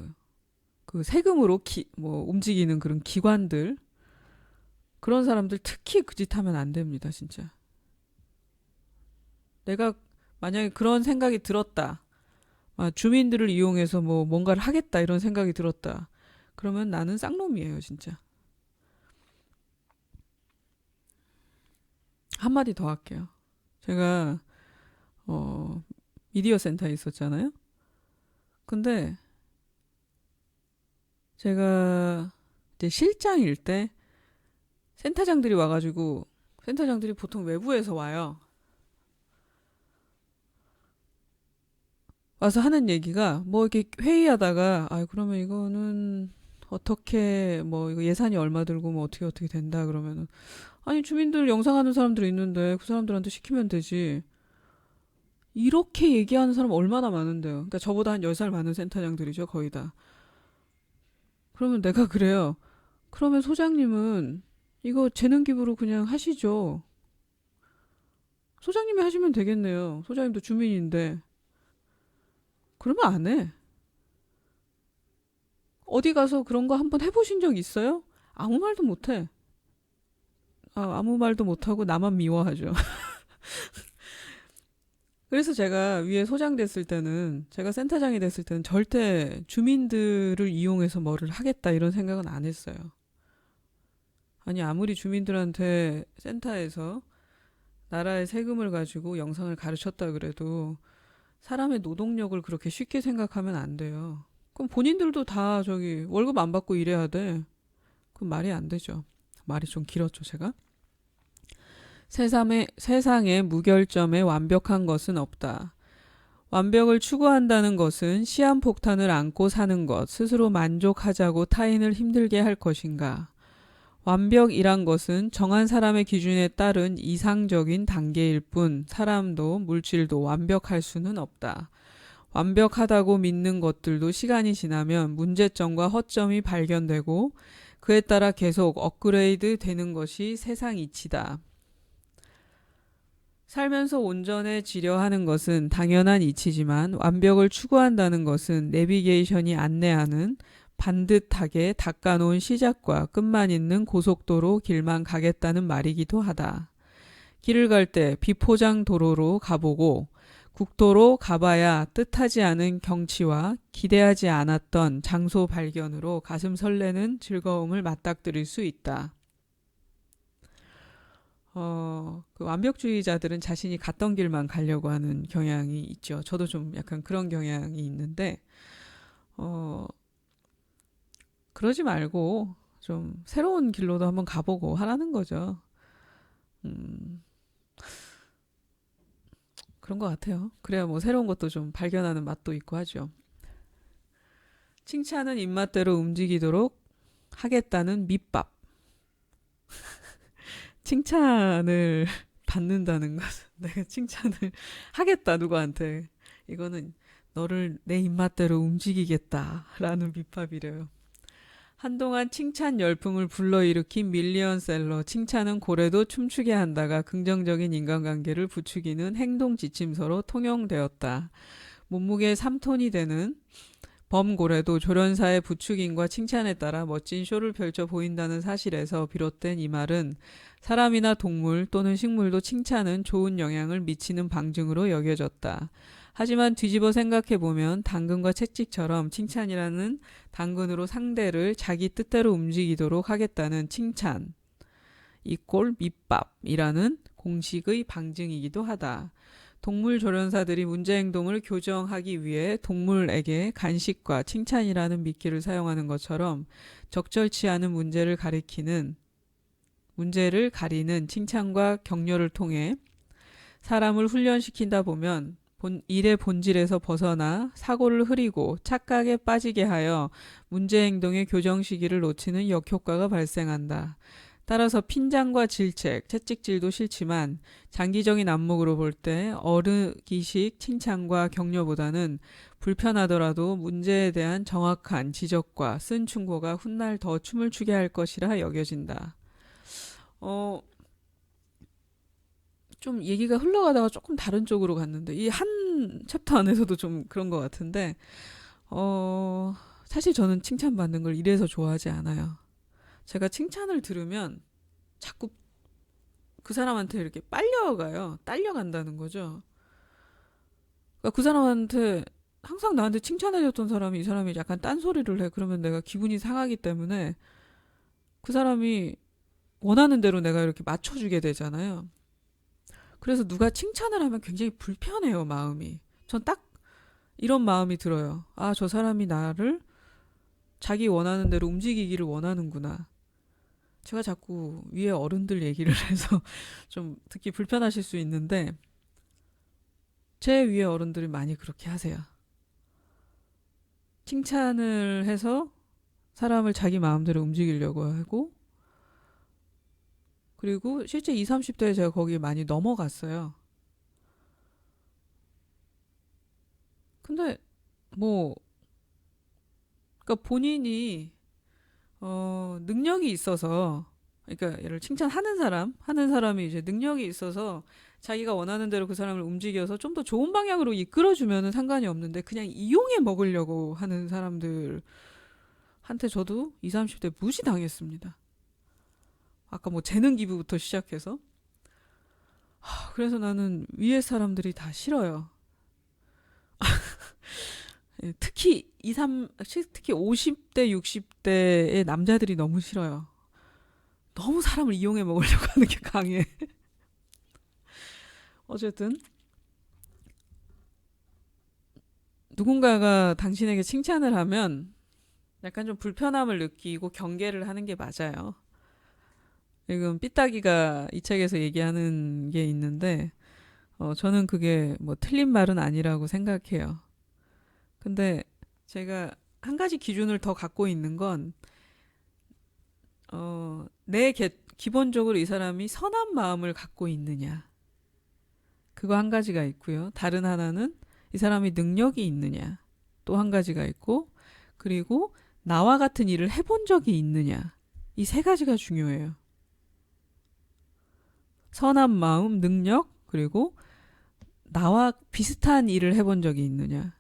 그 세금으로 뭐 움직이는 그런 기관들, 그런 사람들 특히 그 짓 하면 안 됩니다, 진짜. 내가 만약에 그런 생각이 들었다. 주민들을 이용해서 뭐 뭔가를 하겠다 이런 생각이 들었다. 그러면 나는 쌍놈이에요, 진짜. 한마디 더 할게요. 제가 미디어 센터에 있었잖아요. 근데 제가 이제 실장일 때 센터장들이 와가지고, 센터장들이 보통 외부에서 와요. 와서 하는 얘기가 뭐 이렇게 회의하다가, 그러면 이거는 어떻게 뭐 이거 예산이 얼마 들고 뭐 어떻게 된다 그러면은, 아니 주민들 영상하는 사람들이 있는데 그 사람들한테 시키면 되지. 이렇게 얘기하는 사람 얼마나 많은데요. 그러니까 저보다 한 10살 많은 센터장들이죠, 거의 다. 그러면 내가 그래요. 그러면 소장님은 이거 재능 기부로 그냥 하시죠. 소장님이 하시면 되겠네요. 소장님도 주민인데. 그러면 안 해. 어디 가서 그런 거 한번 해보신 적 있어요? 아무 말도 못 해. 아무 말도 못 하고 나만 미워하죠. 그래서 제가 위에 소장 됐을 때는, 제가 센터장이 됐을 때는 절대 주민들을 이용해서 뭐를 하겠다 이런 생각은 안 했어요. 아니, 아무리 주민들한테 센터에서 나라의 세금을 가지고 영상을 가르쳤다 그래도 사람의 노동력을 그렇게 쉽게 생각하면 안 돼요. 그럼 본인들도 다 저기 월급 안 받고 일해야 돼. 그럼 말이 안 되죠. 말이 좀 길었죠, 제가. 세상에 무결점에 완벽한 것은 없다. 완벽을 추구한다는 것은 시한폭탄을 안고 사는 것, 스스로 만족하자고 타인을 힘들게 할 것인가. 완벽이란 것은 정한 사람의 기준에 따른 이상적인 단계일 뿐 사람도 물질도 완벽할 수는 없다. 완벽하다고 믿는 것들도 시간이 지나면 문제점과 허점이 발견되고 그에 따라 계속 업그레이드 되는 것이 세상 이치다. 살면서 온전해지려 하는 것은 당연한 이치지만 완벽을 추구한다는 것은 내비게이션이 안내하는 반듯하게 닦아놓은 시작과 끝만 있는 고속도로 길만 가겠다는 말이기도 하다. 길을 갈 때 비포장 도로로 가보고 국도로 가봐야 뜻하지 않은 경치와 기대하지 않았던 장소 발견으로 가슴 설레는 즐거움을 맞닥뜨릴 수 있다. 그 완벽주의자들은 자신이 갔던 길만 가려고 하는 경향이 있죠. 저도 좀 약간 그런 경향이 있는데, 그러지 말고 좀 새로운 길로도 한번 가보고 하라는 거죠. 음, 그런 것 같아요. 그래야 뭐 새로운 것도 좀 발견하는 맛도 있고 하죠. 칭찬은 입맛대로 움직이도록 하겠다는 밑밥. 칭찬을 받는다는 것은 내가 칭찬을 하겠다 누구한테. 이거는 너를 내 입맛대로 움직이겠다라는 밑밥이래요. 한동안 칭찬 열풍을 불러일으킨 밀리언셀러 칭찬은 고래도 춤추게 한다가 긍정적인 인간관계를 부추기는 행동 지침서로 통용되었다. 몸무게 3톤이 되는 범고래도 조련사의 부추김과 칭찬에 따라 멋진 쇼를 펼쳐 보인다는 사실에서 비롯된 이 말은 사람이나 동물 또는 식물도 칭찬은 좋은 영향을 미치는 방증으로 여겨졌다. 하지만 뒤집어 생각해보면 당근과 채찍처럼 칭찬이라는 당근으로 상대를 자기 뜻대로 움직이도록 하겠다는 칭찬 이꼴 밑밥이라는 공식의 방증이기도 하다. 동물 조련사들이 문제 행동을 교정하기 위해 동물에게 간식과 칭찬이라는 미끼를 사용하는 것처럼 적절치 않은 문제를 가리는 칭찬과 격려를 통해 사람을 훈련시킨다 보면 일의 본질에서 벗어나 사고를 흐리고 착각에 빠지게 하여 문제 행동의 교정 시기를 놓치는 역효과가 발생한다. 따라서 핀잔과 질책, 채찍질도 싫지만 장기적인 안목으로 볼 때 어르기식 칭찬과 격려보다는 불편하더라도 문제에 대한 정확한 지적과 쓴 충고가 훗날 더 춤을 추게 할 것이라 여겨진다. 좀 얘기가 흘러가다가 조금 다른 쪽으로 갔는데 이 한 칭찬 챕터 안에서도 좀 그런 것 같은데, 사실 저는 칭찬받는 걸 이래서 좋아하지 않아요. 제가 칭찬을 들으면 자꾸 그 사람한테 이렇게 빨려가요. 딸려간다는 거죠. 그러니까 그 사람한테 항상 나한테 칭찬해줬던 사람이 이 사람이 약간 딴소리를 해. 그러면 내가 기분이 상하기 때문에 그 사람이 원하는 대로 내가 이렇게 맞춰주게 되잖아요. 그래서 누가 칭찬을 하면 굉장히 불편해요, 마음이. 전 딱 이런 마음이 들어요. 아, 저 사람이 나를 자기 원하는 대로 움직이기를 원하는구나. 제가 자꾸 위에 어른들 얘기를 해서 좀 듣기 불편하실 수 있는데, 제 위에 어른들이 많이 그렇게 하세요. 칭찬을 해서 사람을 자기 마음대로 움직이려고 하고, 그리고 실제 20, 30대에 제가 거기에 많이 넘어갔어요. 근데 뭐, 그러니까 본인이 능력이 있어서, 그러니까 예를 칭찬하는 하는 사람이 이제 능력이 있어서 자기가 원하는 대로 그 사람을 움직여서 좀 더 좋은 방향으로 이끌어주면은 상관이 없는데, 그냥 이용해 먹으려고 하는 사람들한테 저도 20, 30대 무시당했습니다. 아까 뭐 재능 기부부터 시작해서. 그래서 나는 위에 사람들이 다 싫어요. 예, 특히 50대, 60대의 남자들이 너무 싫어요. 너무 사람을 이용해 먹으려고 하는 게 강해. 어쨌든 누군가가 당신에게 칭찬을 하면 약간 좀 불편함을 느끼고 경계를 하는 게 맞아요. 지금 삐딱이가 이 책에서 얘기하는 게 있는데, 저는 그게 뭐 틀린 말은 아니라고 생각해요. 근데 제가 한 가지 기준을 더 갖고 있는 건, 기본적으로 이 사람이 선한 마음을 갖고 있느냐. 그거 한 가지가 있고요. 다른 하나는 이 사람이 능력이 있느냐. 또 한 가지가 있고, 그리고 나와 같은 일을 해본 적이 있느냐. 이 세 가지가 중요해요. 선한 마음, 능력, 그리고 나와 비슷한 일을 해본 적이 있느냐.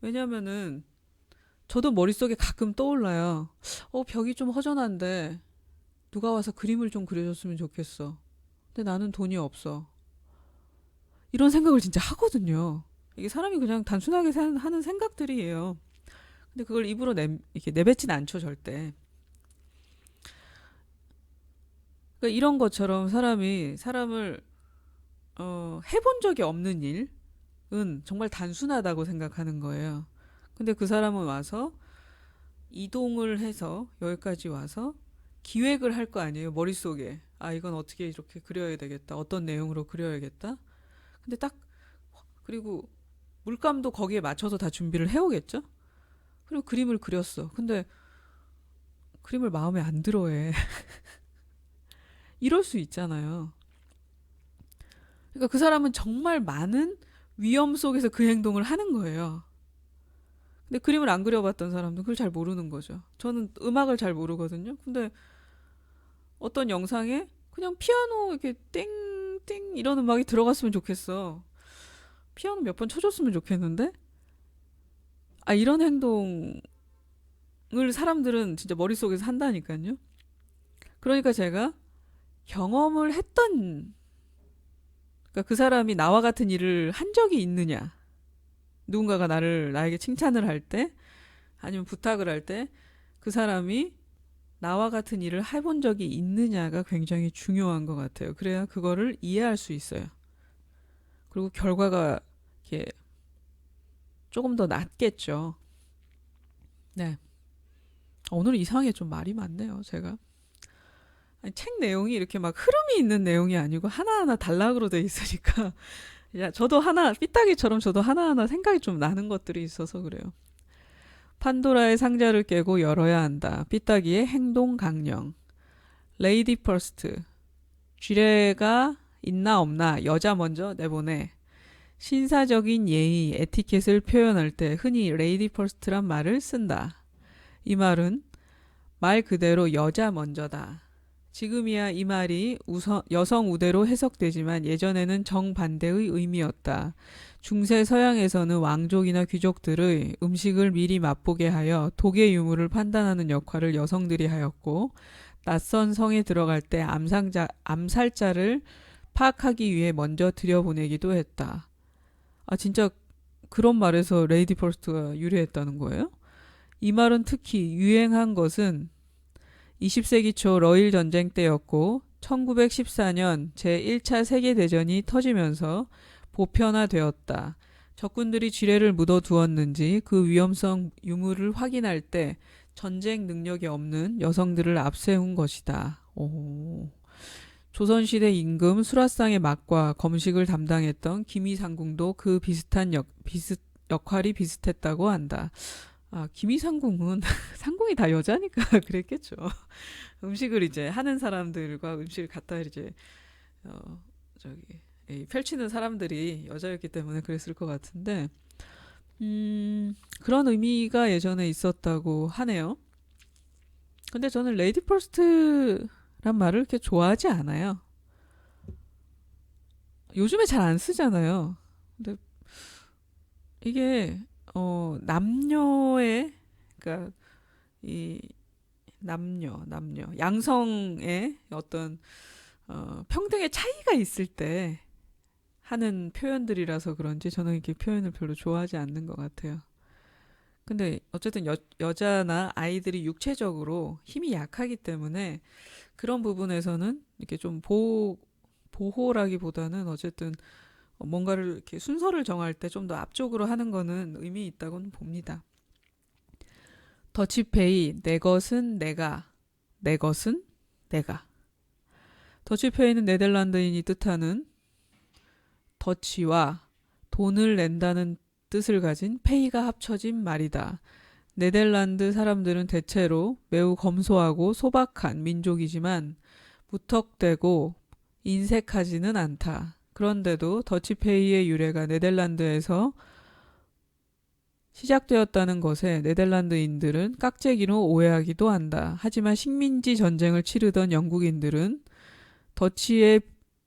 왜냐면은 저도 머릿속에 가끔 떠올라요. 벽이 좀 허전한데 누가 와서 그림을 좀 그려줬으면 좋겠어. 근데 나는 돈이 없어. 이런 생각을 진짜 하거든요. 이게 사람이 그냥 단순하게 하는 생각들이에요. 근데 그걸 입으로 이렇게 내뱉진 않죠, 절대. 그러니까 이런 것처럼 사람을 해본 적이 없는 일은 정말 단순하다고 생각하는 거예요. 근데 그 사람은 와서 이동을 해서 여기까지 와서 기획을 할 거 아니에요, 머릿속에. 아, 이건 어떻게 이렇게 그려야 되겠다. 어떤 내용으로 그려야겠다. 근데 딱, 그리고 물감도 거기에 맞춰서 다 준비를 해오겠죠? 그리고 그림을 그렸어. 근데 그림을 마음에 안 들어 해. 이럴 수 있잖아요. 그러니까 그 사람은 정말 많은 위험 속에서 그 행동을 하는 거예요. 근데 그림을 안 그려봤던 사람도 그걸 잘 모르는 거죠. 저는 음악을 잘 모르거든요. 근데 어떤 영상에 그냥 피아노 이렇게 땡땡 이런 음악이 들어갔으면 좋겠어. 피아노 몇 번 쳐줬으면 좋겠는데? 이런 행동을 사람들은 진짜 머릿속에서 한다니까요. 그러니까 제가 경험을 했던, 그러니까 그 사람이 나와 같은 일을 한 적이 있느냐. 누군가가 나에게 칭찬을 할 때, 아니면 부탁을 할 때, 그 사람이 나와 같은 일을 해본 적이 있느냐가 굉장히 중요한 것 같아요. 그래야 그거를 이해할 수 있어요. 그리고 결과가 이렇게 조금 더 낫겠죠. 네. 오늘 이상하게 좀 말이 많네요, 제가. 책 내용이 이렇게 막 흐름이 있는 내용이 아니고 하나하나 단락으로 돼 있으니까, 야, 삐딱이처럼 저도 하나하나 생각이 좀 나는 것들이 있어서 그래요. 판도라의 상자를 깨고 열어야 한다. 삐딱이의 행동 강령. 레이디 퍼스트. 쥐레가 있나 없나 여자 먼저 내보내. 신사적인 예의, 에티켓을 표현할 때 흔히 레이디 퍼스트란 말을 쓴다. 이 말은 말 그대로 여자 먼저다. 지금이야 이 말이 여성 우대로 해석되지만 예전에는 정반대의 의미였다. 중세 서양에서는 왕족이나 귀족들의 음식을 미리 맛보게 하여 독의 유무를 판단하는 역할을 여성들이 하였고, 낯선 성에 들어갈 때 암살자를 파악하기 위해 먼저 들여보내기도 했다. 아, 진짜 그런 말에서 레이디 퍼스트가 유래했다는 거예요? 이 말은 특히 유행한 것은 20세기 초 러일 전쟁 때였고 1914년 제1차 세계대전이 터지면서 보편화되었다. 적군들이 지뢰를 묻어두었는지 그 위험성 유무를 확인할 때 전쟁 능력이 없는 여성들을 앞세운 것이다. 오. 조선시대 임금 수라상의 막과 검식을 담당했던 김이상궁도 그 역할이 비슷했다고 한다. 아, 김이상궁은 상궁이 다 여자니까 그랬겠죠. 음식을 이제 하는 사람들과 음식을 갖다 이제 어, 저기 펼치는 사람들이 여자였기 때문에 그랬을 것 같은데, 그런 의미가 예전에 있었다고 하네요. 근데 저는 레이디 퍼스트란 말을 그렇게 좋아하지 않아요. 요즘에 잘 안 쓰잖아요. 근데 이게 남녀의, 그러니까 이 남녀 양성의 어떤 평등의 차이가 있을 때 하는 표현들이라서 그런지 저는 이렇게 표현을 별로 좋아하지 않는 것 같아요. 근데 어쨌든 여자나 아이들이 육체적으로 힘이 약하기 때문에 그런 부분에서는 이렇게 좀 보호라기보다는 어쨌든 뭔가를 이렇게 순서를 정할 때 좀 더 앞쪽으로 하는 거는 의미 있다고는 봅니다. 더치페이, 내 것은 내가, 내 것은 내가. 더치페이는 네덜란드인이 뜻하는 더치와 돈을 낸다는 뜻을 가진 페이가 합쳐진 말이다. 네덜란드 사람들은 대체로 매우 검소하고 소박한 민족이지만 무턱대고 인색하지는 않다. 그런데도 더치페이의 유래가 네덜란드에서 시작되었다는 것에 네덜란드인들은 깍재기로 오해하기도 한다. 하지만 식민지 전쟁을 치르던 영국인들은 더치에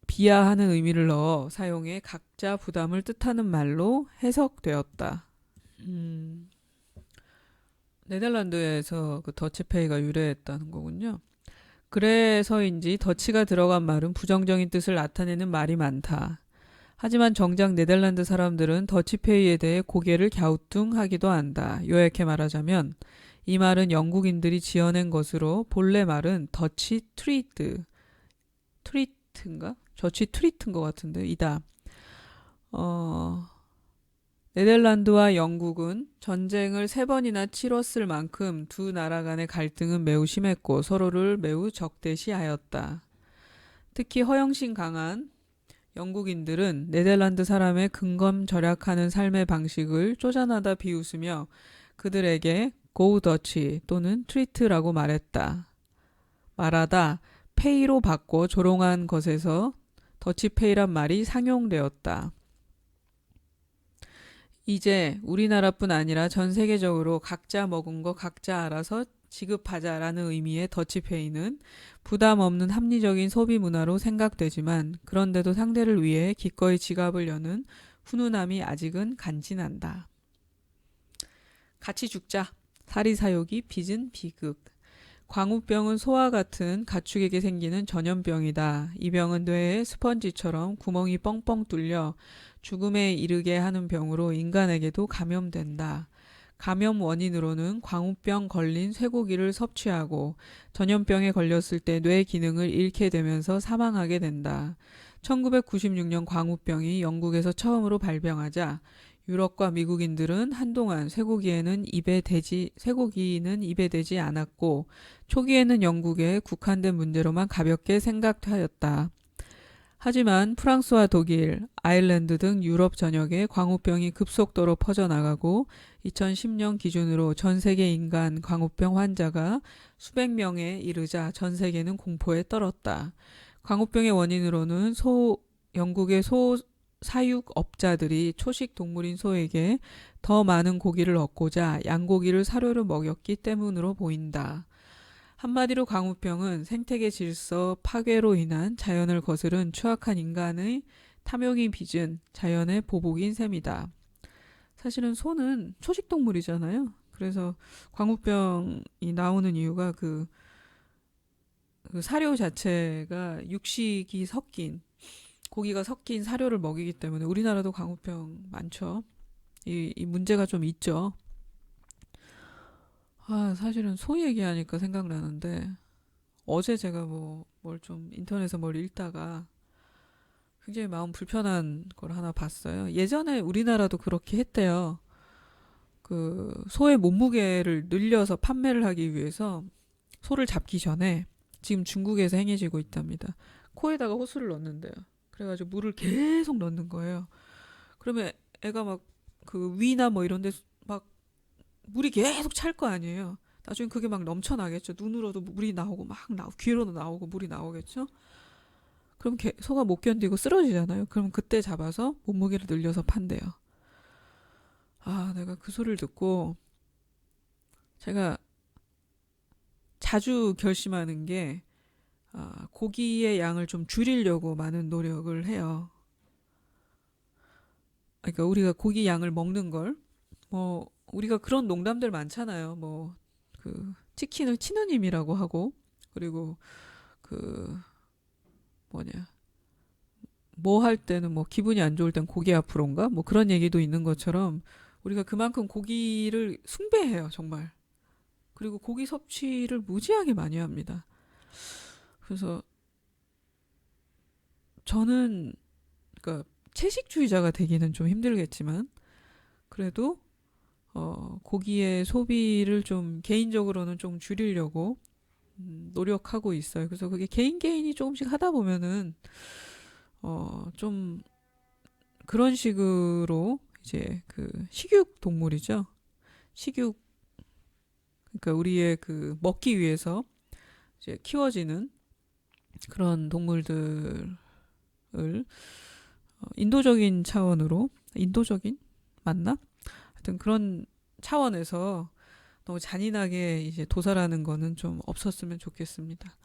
비하하는 의미를 넣어 사용해 각자 부담을 뜻하는 말로 해석되었다. 네덜란드에서 그 더치페이가 유래했다는 거군요. 그래서인지 더치가 들어간 말은 부정적인 뜻을 나타내는 말이 많다. 하지만 정작 네덜란드 사람들은 더치페이에 대해 고개를 갸우뚱하기도 한다. 요약해 말하자면 이 말은 영국인들이 지어낸 것으로 본래 말은 더치 트리트인가? 더치 트리트인 것 같은데 이다. 네덜란드와 영국은 전쟁을 3번이나 치렀을 만큼 두 나라 간의 갈등은 매우 심했고 서로를 매우 적대시하였다. 특히 허영심 강한 영국인들은 네덜란드 사람의 근검절약하는 삶의 방식을 쪼잔하다 비웃으며 그들에게 Go Dutch 또는 트리트라고 말하다 페이로 바꿔 조롱한 것에서 더치페이란 말이 상용되었다. 이제 우리나라뿐 아니라 전 세계적으로 각자 먹은 거 각자 알아서 지급하자라는 의미의 더치페이는 부담 없는 합리적인 소비 문화로 생각되지만 그런데도 상대를 위해 기꺼이 지갑을 여는 훈훈함이 아직은 간지난다. 같이 죽자. 사리사욕이 빚은 비극. 광우병은 소와 같은 가축에게 생기는 전염병이다. 이 병은 뇌에 스펀지처럼 구멍이 뻥뻥 뚫려 죽음에 이르게 하는 병으로 인간에게도 감염된다. 감염 원인으로는 광우병 걸린 쇠고기를 섭취하고 전염병에 걸렸을 때 뇌 기능을 잃게 되면서 사망하게 된다. 1996년 광우병이 영국에서 처음으로 발병하자 유럽과 미국인들은 한동안 쇠고기는 입에 대지 않았고 초기에는 영국에 국한된 문제로만 가볍게 생각하였다. 하지만 프랑스와 독일, 아일랜드 등 유럽 전역에 광우병이 급속도로 퍼져나가고 2010년 기준으로 전 세계 인간 광우병 환자가 수백 명에 이르자 전 세계는 공포에 떨었다. 광우병의 원인으로는 영국의 사육업자들이 초식 동물인 소에게 더 많은 고기를 얻고자 양고기를 사료로 먹였기 때문으로 보인다. 한마디로 광우병은 생태계 질서 파괴로 인한 자연을 거스른 추악한 인간의 탐욕이 빚은 자연의 보복인 셈이다. 사실은 소는 초식동물이잖아요. 그래서 광우병이 나오는 이유가 그 사료 자체가 육식이 섞인 고기가 섞인 사료를 먹이기 때문에 우리나라도 광우병 많죠. 이 문제가 좀 있죠. 사실은 소 얘기하니까 생각나는데 어제 제가 뭘 좀 인터넷에서 뭘 읽다가 굉장히 마음 불편한 걸 하나 봤어요. 예전에 우리나라도 그렇게 했대요. 그 소의 몸무게를 늘려서 판매를 하기 위해서 소를 잡기 전에 지금 중국에서 행해지고 있답니다. 코에다가 호수를 넣는데요. 그래가지고 물을 계속 넣는 거예요. 그러면 애가 막 그 위나 뭐 이런 데 막 물이 계속 찰 거 아니에요. 나중에 그게 막 넘쳐나겠죠. 눈으로도 물이 나오고 막 귀로도 나오고 물이 나오겠죠. 그럼 소가 못 견디고 쓰러지잖아요. 그럼 그때 잡아서 몸무게를 늘려서 판대요. 내가 그 소리를 듣고 제가 자주 결심하는 게 고기의 양을 좀 줄이려고 많은 노력을 해요. 그러니까 우리가 고기 양을 먹는 걸 우리가 그런 농담들 많잖아요. 치킨을 치느님이라고 하고 그리고 그 뭐냐 뭐 할 때는 기분이 안 좋을 땐 고기 앞으로인가 그런 얘기도 있는 것처럼 우리가 그만큼 고기를 숭배해요 정말. 그리고 고기 섭취를 무지하게 많이 합니다. 그래서 저는 그러니까 채식주의자가 되기는 좀 힘들겠지만 그래도 고기의 소비를 좀 개인적으로는 좀 줄이려고 노력하고 있어요. 그래서 그게 개인이 조금씩 하다 보면은 좀 그런 식으로 이제 그 식육 동물이죠. 식육 그러니까 우리의 그 먹기 위해서 이제 키워지는 그런 동물들을 인도적인 차원으로 인도적인 맞나? 하여튼 그런 차원에서 너무 잔인하게 이제 도살하는 거는 좀 없었으면 좋겠습니다.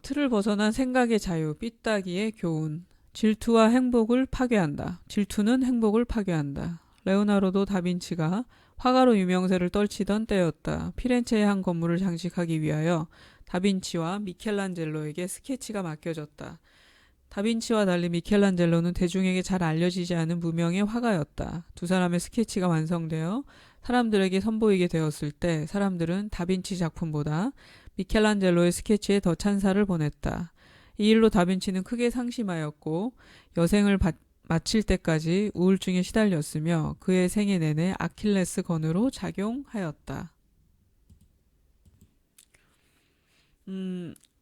틀을 벗어난 생각의 자유, 삐딱이의 교훈. 질투와 행복을 파괴한다. 질투는 행복을 파괴한다. 레오나르도 다빈치가 화가로 유명세를 떨치던 때였다. 피렌체의 한 건물을 장식하기 위하여 다빈치와 미켈란젤로에게 스케치가 맡겨졌다. 다빈치와 달리 미켈란젤로는 대중에게 잘 알려지지 않은 무명의 화가였다. 두 사람의 스케치가 완성되어 사람들에게 선보이게 되었을 때 사람들은 다빈치 작품보다 미켈란젤로의 스케치에 더 찬사를 보냈다. 이 일로 다빈치는 크게 상심하였고 여생을 마칠 때까지 우울증에 시달렸으며 그의 생애 내내 아킬레스 건으로 작용하였다.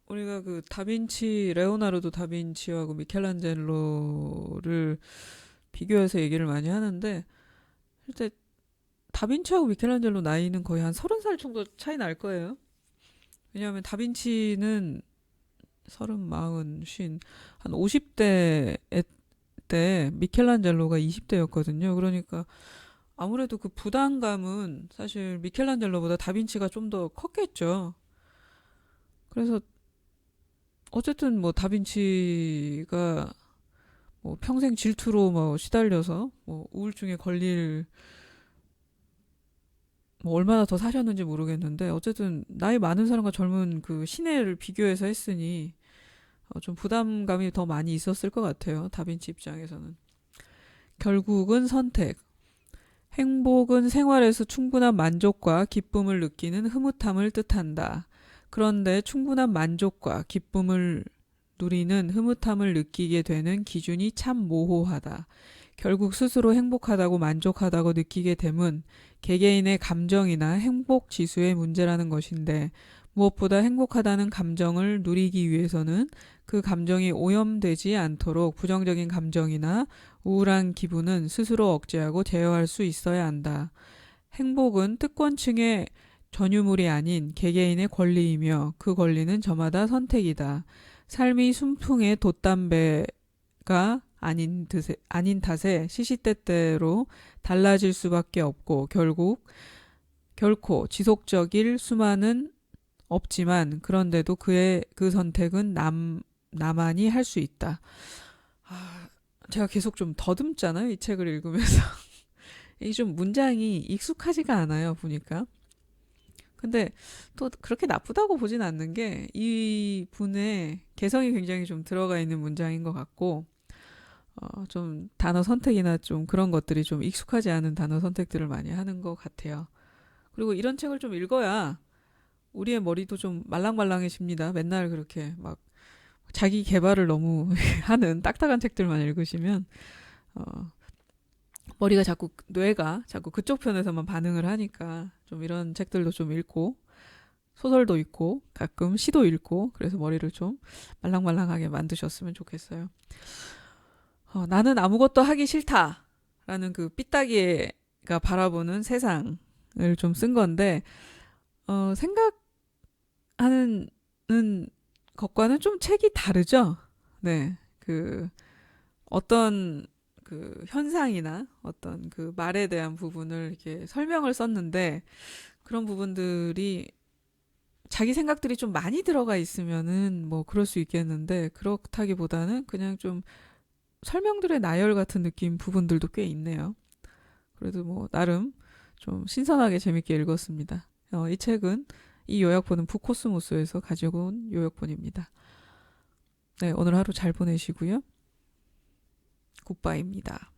우리가 그 레오나르도 다빈치하고 미켈란젤로를 비교해서 얘기를 많이 하는데 실제 다빈치하고 미켈란젤로 나이는 거의 한 30살 정도 차이 날 거예요. 왜냐하면 다빈치는 30, 40, 한 50대 때 미켈란젤로가 20대였거든요. 그러니까 아무래도 그 부담감은 사실 미켈란젤로보다 다빈치가 좀 더 컸겠죠. 그래서 어쨌든 다빈치가 평생 질투로 시달려서 우울증에 걸릴 얼마나 더 사셨는지 모르겠는데 어쨌든 나이 많은 사람과 젊은 그 시내를 비교해서 했으니 좀 부담감이 더 많이 있었을 것 같아요. 다빈치 입장에서는. 결국은 선택. 행복은 생활에서 충분한 만족과 기쁨을 느끼는 흐뭇함을 뜻한다. 그런데 충분한 만족과 기쁨을 누리는 흐뭇함을 느끼게 되는 기준이 참 모호하다. 결국 스스로 행복하다고 만족하다고 느끼게 됨은 개개인의 감정이나 행복 지수의 문제라는 것인데 무엇보다 행복하다는 감정을 누리기 위해서는 그 감정이 오염되지 않도록 부정적인 감정이나 우울한 기분은 스스로 억제하고 제어할 수 있어야 한다. 행복은 특권층의 전유물이 아닌 개개인의 권리이며 그 권리는 저마다 선택이다. 삶이 순풍의 돛담배가 아닌 탓에 시시때때로 달라질 수밖에 없고 결코 지속적일 수만은 없지만 그런데도 그 선택은 나만이 할 수 있다. 아, 제가 계속 좀 더듬잖아요. 이 책을 읽으면서. 이 좀 문장이 익숙하지가 않아요. 보니까. 근데 또 그렇게 나쁘다고 보진 않는 게 이 분의 개성이 굉장히 좀 들어가 있는 문장인 것 같고 좀 단어 선택이나 좀 그런 것들이 좀 익숙하지 않은 단어 선택들을 많이 하는 것 같아요. 그리고 이런 책을 좀 읽어야 우리의 머리도 좀 말랑말랑해집니다. 맨날 그렇게 막 자기 개발을 너무 하는 딱딱한 책들만 읽으시면 어, 머리가 자꾸 뇌가 자꾸 그쪽 편에서만 반응을 하니까 좀 이런 책들도 좀 읽고 소설도 읽고 가끔 시도 읽고 그래서 머리를 좀 말랑말랑하게 만드셨으면 좋겠어요. 나는 아무것도 하기 싫다라는 그 삐딱이가 바라보는 세상을 좀 쓴 건데 생각하는 것과는 좀 책이 다르죠. 네, 그 어떤 그 현상이나 어떤 그 말에 대한 부분을 이렇게 설명을 썼는데 그런 부분들이 자기 생각들이 좀 많이 들어가 있으면은 뭐 그럴 수 있겠는데 그렇다기보다는 그냥 좀 설명들의 나열 같은 느낌 부분들도 꽤 있네요. 그래도 뭐 나름 좀 신선하게 재밌게 읽었습니다. 이 책은 이 요약본은 부코스모스에서 가지고 온 요약본입니다. 네, 오늘 하루 잘 보내시고요. 굿바이입니다.